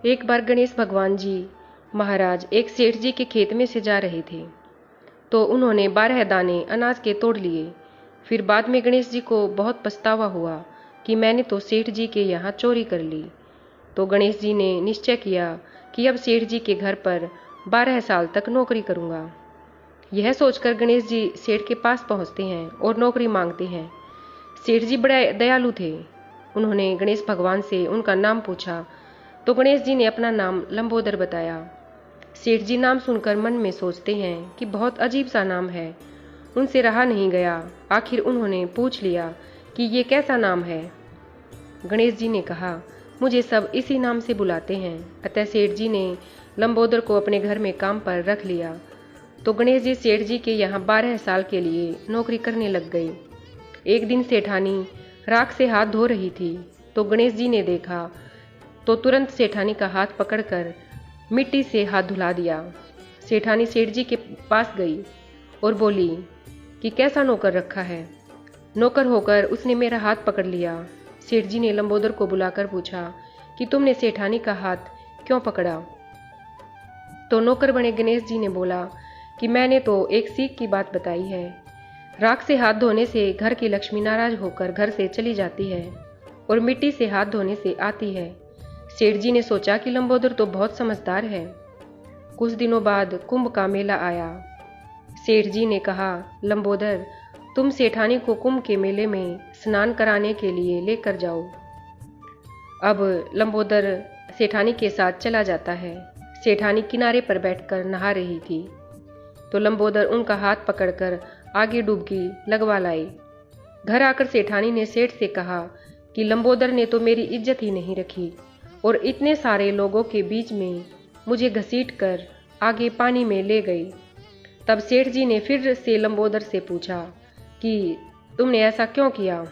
एक बार गणेश भगवान जी महाराज एक सेठ जी के खेत में से जा रहे थे, तो उन्होंने 12 दाने अनाज के तोड़ लिए। फिर बाद में गणेश जी को बहुत पछतावा हुआ कि मैंने तो सेठ जी के यहाँ चोरी कर ली। तो गणेश जी ने निश्चय किया कि अब सेठ जी के घर पर 12 साल तक नौकरी करूँगा। यह सोचकर गणेश जी सेठ के पास पहुँचते हैं और नौकरी मांगते हैं। सेठ जी बड़े दयालु थे। उन्होंने गणेश भगवान से उनका नाम पूछा, तो गणेश जी ने अपना नाम लंबोदर बताया। सेठ जी नाम सुनकर मन में सोचते हैं कि बहुत अजीब सा नाम है। उनसे रहा नहीं गया, आखिर उन्होंने पूछ लिया कि ये कैसा नाम है। गणेश जी ने कहा, मुझे सब इसी नाम से बुलाते हैं। अतः सेठ जी ने लंबोदर को अपने घर में काम पर रख लिया। तो गणेश जी सेठ जी के यहाँ 12 साल के लिए नौकरी करने लग गए। एक दिन सेठानी राख से हाथ धो रही थी, तो गणेश जी ने देखा तो तुरंत सेठानी का हाथ पकड़कर मिट्टी से हाथ धुला दिया। सेठानी सेठ जी के पास गई और बोली कि कैसा नौकर रखा है। नौकर होकर उसने मेरा हाथ पकड़ लिया। सेठ जी ने लंबोदर को बुलाकर पूछा कि तुमने सेठानी का हाथ क्यों पकड़ा। तो नौकर बने गणेश जी ने बोला कि मैंने तो एक सीख की बात बताई है। राख से हाथ धोने से घर की लक्ष्मी नाराज होकर घर से चली जाती है और मिट्टी से हाथ धोने से आती है। सेठ जी ने सोचा कि लंबोदर तो बहुत समझदार है। कुछ दिनों बाद कुंभ का मेला आया। सेठ जी ने कहा, लंबोदर, तुम सेठानी को कुंभ के मेले में स्नान कराने के लिए लेकर जाओ। अब लंबोदर सेठानी के साथ चला जाता है। सेठानी किनारे पर बैठकर नहा रही थी, तो लंबोदर उनका हाथ पकड़कर आगे डुबकी लगवा लाए। घर आकर सेठानी ने सेठ से कहा कि लंबोदर ने तो मेरी इज्जत ही नहीं रखी और इतने सारे लोगों के बीच में मुझे घसीटकर आगे पानी में ले गई। तब सेठ जी ने फिर से लंबोदर से पूछा कि तुमने ऐसा क्यों किया।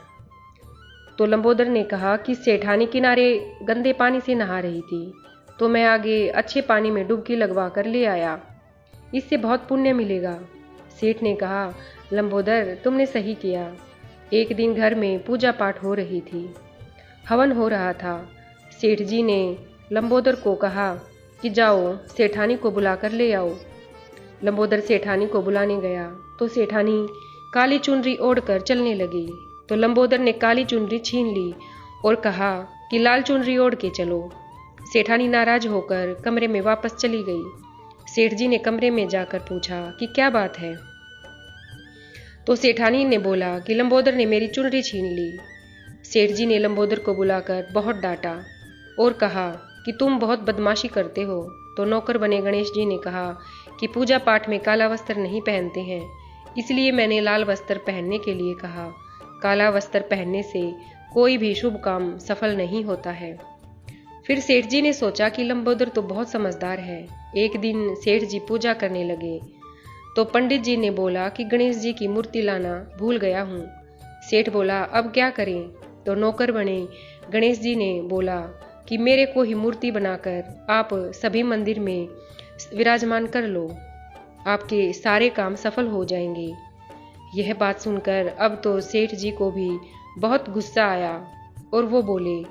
तो लंबोदर ने कहा कि सेठानी किनारे गंदे पानी से नहा रही थी, तो मैं आगे अच्छे पानी में डुबकी लगवा कर ले आया। इससे बहुत पुण्य मिलेगा। सेठ ने कहा, लंबोदर, तुमने सही किया। एक दिन घर में पूजा पाठ हो रही थी, हवन हो रहा था। सेठ जी ने लंबोदर को कहा कि जाओ सेठानी को बुलाकर ले आओ। लंबोदर सेठानी को बुलाने गया, तो सेठानी काली चुनरी ओढ़कर चलने लगी। तो लंबोदर ने काली चुनरी छीन ली और कहा कि लाल चुनरी ओढ़ के चलो। सेठानी नाराज होकर कमरे में वापस चली गई। सेठ जी ने कमरे में जाकर पूछा कि क्या बात है। तो सेठानी ने बोला कि लंबोदर ने मेरी चुनरी छीन ली। सेठ जी ने लंबोदर को बुलाकर बहुत डांटा और कहा कि तुम बहुत बदमाशी करते हो। तो नौकर बने गणेश जी ने कहा कि पूजा पाठ में काला वस्त्र नहीं पहनते हैं, इसलिए मैंने लाल वस्त्र पहनने के लिए कहा। काला वस्त्र पहनने से कोई भी शुभ काम सफल नहीं होता है। फिर सेठ जी ने सोचा कि लंबोदर तो बहुत समझदार है। एक दिन सेठ जी पूजा करने लगे, तो पंडित जी ने बोला कि गणेश जी की मूर्ति लाना भूल गया हूँ। सेठ बोला, अब क्या करें। तो नौकर बने गणेश जी ने बोला कि मेरे को ही मूर्ति बनाकर आप सभी मंदिर में विराजमान कर लो, आपके सारे काम सफल हो जाएंगे। यह बात सुनकर अब तो सेठ जी को भी बहुत गुस्सा आया और वो बोले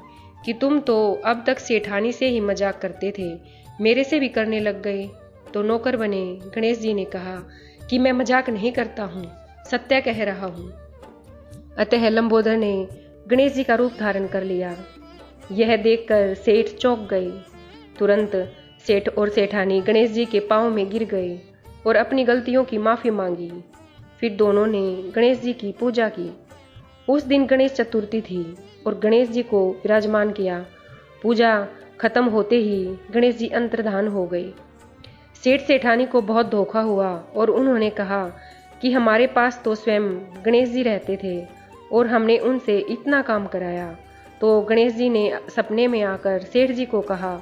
कि तुम तो अब तक सेठानी से ही मजाक करते थे, मेरे से भी करने लग गए। तो नौकर बने गणेश जी ने कहा कि मैं मजाक नहीं करता हूँ, सत्य कह रहा हूँ। अतः लंबोदर ने गणेश जी का रूप धारण कर लिया। यह देखकर सेठ चौंक गए। तुरंत सेठ और सेठानी गणेश जी के पांव में गिर गए और अपनी गलतियों की माफ़ी मांगी। फिर दोनों ने गणेश जी की पूजा की। उस दिन गणेश चतुर्थी थी और गणेश जी को विराजमान किया। पूजा खत्म होते ही गणेश जी अंतर्धान हो गए। सेठ सेठानी को बहुत धोखा हुआ और उन्होंने कहा कि हमारे पास तो स्वयं गणेश जी रहते थे और हमने उनसे इतना काम कराया। तो गणेश जी ने सपने में आकर सेठ जी को कहा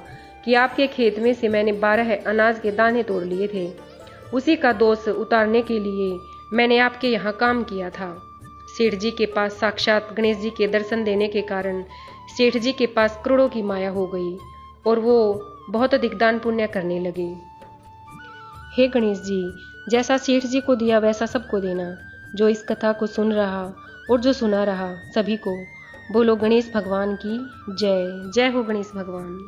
कि आपके खेत में से मैंने 12 अनाज के दाने तोड़ लिए थे, उसी का दोष उतारने के लिए मैंने आपके यहाँ काम किया था। सेठ जी के पास साक्षात गणेश जी के दर्शन देने के कारण सेठ जी के पास करोड़ों की माया हो गई और वो बहुत अधिक दान पुण्य करने लगे। हे गणेश जी, जैसा सेठ जी को दिया वैसा सबको देना। जो इस कथा को सुन रहा और जो सुना रहा, सभी को बोलो गणेश भगवान की जय। जय हो गणेश भगवान।